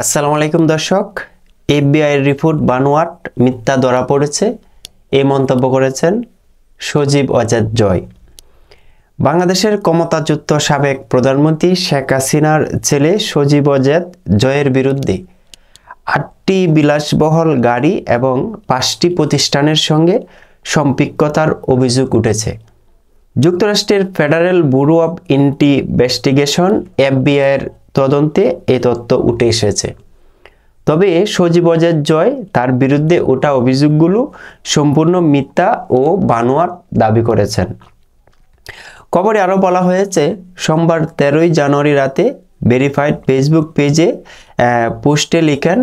আসসালামু আলাইকুম দর্শক, এফবিআই রিপোর্ট বানোয়াট মিথ্যা ধরা পড়েছে এই মন্তব্য করেছেন সজীব ওয়াজেদ জয়। বাংলাদেশের ক্ষমতাচ্যুত সাবেক প্রধানমন্ত্রী শেখ হাসিনার ছেলে সজীব ওয়াজেদ জয়ের বিরুদ্ধে ৮টি বিলাসবহুল গাড়ি এবং ৫টি প্রতিষ্ঠানের সঙ্গে সম্পৃক্ততার অভিযোগ উঠেছে। যুক্তরাষ্ট্রের ফেডারেল ব্যুরো অব ইনভেস্টিগেশন এফবিআইয়ের তদন্তে এই তথ্য উঠে এসেছে। তবে সজীব ওয়াজেদ জয় তার বিরুদ্ধে ওঠা অভিযোগগুলো সম্পূর্ণ মিথ্যা ও বানোয়াট দাবি করেছেন। খবরে আরও বলা হয়েছে, সোমবার 13ই জানুয়ারি রাতে ভেরিফাইড ফেসবুক পেজে পোস্টে লিখেন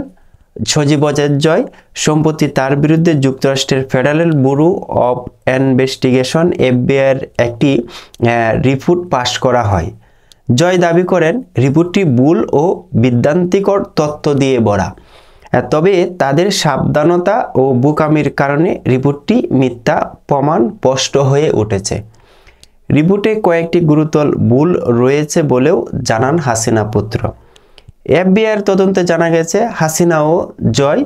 সজীব ওয়াজেদ জয়, সম্প্রতি তার বিরুদ্ধে যুক্তরাষ্ট্রের ফেডারেল ব্যুরো অব ইনভেস্টিগেশন এফবিআইয়ের একটি রিপোর্ট পাশ করা হয়। জয় দাবি করেন রিপোর্টটি ভুল ও বিভ্রান্তিকর তথ্য দিয়ে ভরা, তবে তাদের সাবধানতা ও বোকামির কারণে রিপোর্টটি মিথ্যা প্রমাণ স্পষ্ট হয়ে উঠেছে। রিপোর্টে কয়েকটি গুরুতর ভুল রয়েছে বলেও জানান হাসিনা পুত্র। এফবিআইয়ের তদন্তে জানা গেছে, হাসিনা ও জয়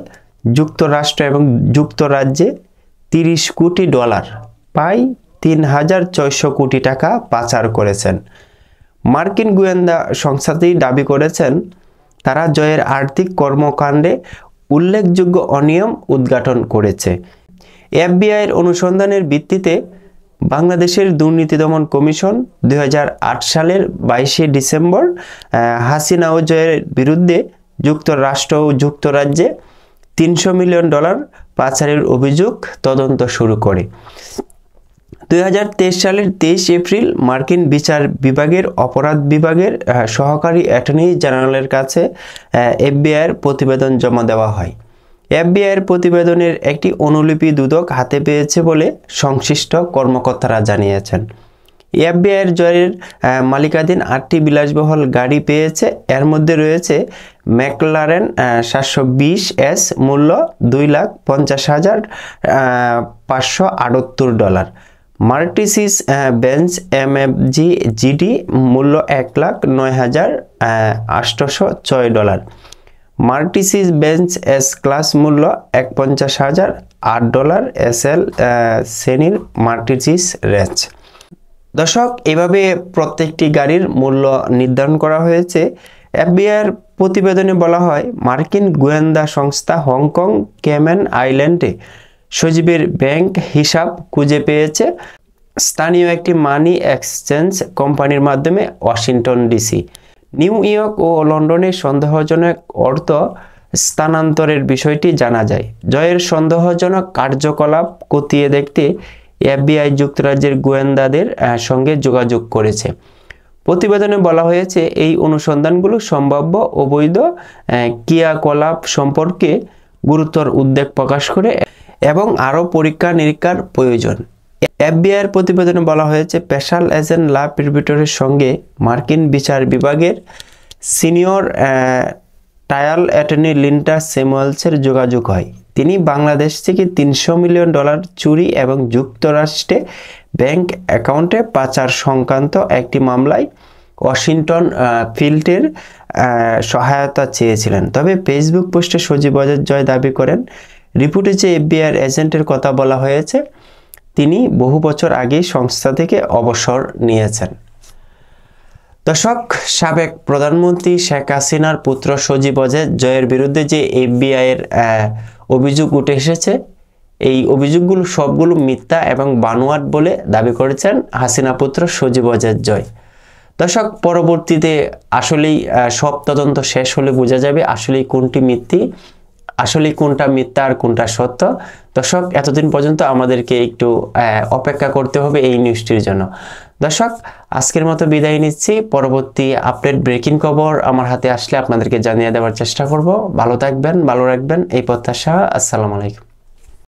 যুক্তরাষ্ট্র এবং যুক্তরাজ্যে $30 কোটি প্রায় ৩,৬০০ কোটি টাকা পাচার করেছেন। মার্কিন গোয়েন্দা সংস্থাটি দাবি করেছেন তারা জয়ের আর্থিক কর্মকাণ্ডে উল্লেখযোগ্য অনিয়ম উদ্ঘাটন করেছে। এফবিআইয়ের অনুসন্ধানের ভিত্তিতে বাংলাদেশের দুর্নীতি দমন কমিশন 2008 সালের 22শে ডিসেম্বর হাসিনা ও জয়ের বিরুদ্ধে যুক্তরাষ্ট্র ও যুক্তরাজ্যে $300 মিলিয়ন পাচারের অভিযোগ তদন্ত শুরু করে। 2023 সালের 23 এপ্রিল মার্কিন বিচার বিভাগের অপরাধ বিভাগের সহকারী অ্যাটর্নি জেনারেলের কাছে এফবিআইয়ের প্রতিবেদন জমা দেওয়া হয়। এফবিআইয়ের প্রতিবেদনের একটি অনুলিপি দুদক হাতে পেয়েছে বলে সংশ্লিষ্ট কর্মকর্তারা জানিয়েছেন। এফবিআইয়ের জয়ের মালিকাধীন 8টি বিলাসবহুল গাড়ি পেয়েছে। এর মধ্যে রয়েছে ম্যাকলারেন 720S মূল্য $2,50,578, মার্সিডিজ বেঞ্জ MFG GT মূল্য $1,09,806, মার্সিডিজ বেঞ্জ S ক্লাস মূল্য $51,008, SL শ্রেণীর মার্সিডিজ রেঞ্জ। দর্শক, এভাবে প্রত্যেকটি গাড়ির মূল্য নির্ধারণ করা হয়েছে। এফবিআইয়ের প্রতিবেদনে বলা হয়, মার্কিন গোয়েন্দা সংস্থা হংকং ক্যামেন আইল্যান্ডে সজীবের ব্যাংক হিসাব খুঁজে পেয়েছে। স্থানীয় একটি মানি এক্সচেঞ্জ কোম্পানির মাধ্যমে ওয়াশিংটন ডিসি, নিউ ইয়র্ক ও লন্ডনে সন্দেহজনক অর্থ স্থানান্তরের বিষয়টি জানা যায়। জয়ের সন্দেহজনক কার্যকলাপ খতিয়ে দেখতে এফবিআই যুক্তরাজ্যের গোয়েন্দাদের সঙ্গে যোগাযোগ করেছে। প্রতিবেদনে বলা হয়েছে, এই অনুসন্ধানগুলো সম্ভাব্য অবৈধ ক্রিয়াকলাপ সম্পর্কে গুরুতর উদ্বেগ প্রকাশ করে এবং আরও পরীক্ষা নিরীক্ষার প্রয়োজন। এফবিআইয়ের প্রতিবেদনে বলা হয়েছে, স্পেশাল এজেন্ট লা প্রিভিটরের সঙ্গে মার্কিন বিচার বিভাগের সিনিয়র ট্রায়াল অ্যাটর্নি লিন্ডা স্যামুয়েলসের যোগাযোগ হয়। তিনি বাংলাদেশ থেকে $300 মিলিয়ন চুরি এবং যুক্তরাষ্ট্রে ব্যাংক অ্যাকাউন্টে পাচার সংক্রান্ত একটি মামলায় ওয়াশিংটন ফিল্ডের সহায়তা চেয়েছিলেন। তবে ফেসবুক পোস্টে সজীব ওয়াজেদ জয় দাবি করেন, রিপোর্টে যে এফবিআইয়ের এজেন্টের কথা বলা হয়েছে তিনি বহু বছর আগেই সংস্থা থেকে অবসর নিয়েছেন। দর্শক, সাবেক প্রধানমন্ত্রী শেখ হাসিনার পুত্র সজীব ওয়াজেদ জয়ের বিরুদ্ধে যে এফবিআইয়ের অভিযোগ উঠে এসেছে, এই অভিযোগগুলো সবগুলো মিথ্যা এবং বানোয়াট বলে দাবি করেছেন হাসিনা পুত্র সজীব ওয়াজেদ জয়। দর্শক, পরবর্তীতে আসলেই সব তদন্ত শেষ হলে বোঝা যাবে আসলেই কোনটি মিথ্যি, আসলে কোনটা মিথ্যা আর কোনটা সত্য। দর্শক, এতদিন পর্যন্ত আমাদেরকে একটু অপেক্ষা করতে হবে এই নিউজটির জন্য। দর্শক, আজকের মতো বিদায় নিচ্ছি। পরবর্তী আপডেট ব্রেকিং খবর আমার হাতে আসলে আপনাদেরকে জানিয়ে দেওয়ার চেষ্টা করব। ভালো থাকবেন, ভালো রাখবেন এই প্রত্যাশা। আসসালামু আলাইকুম।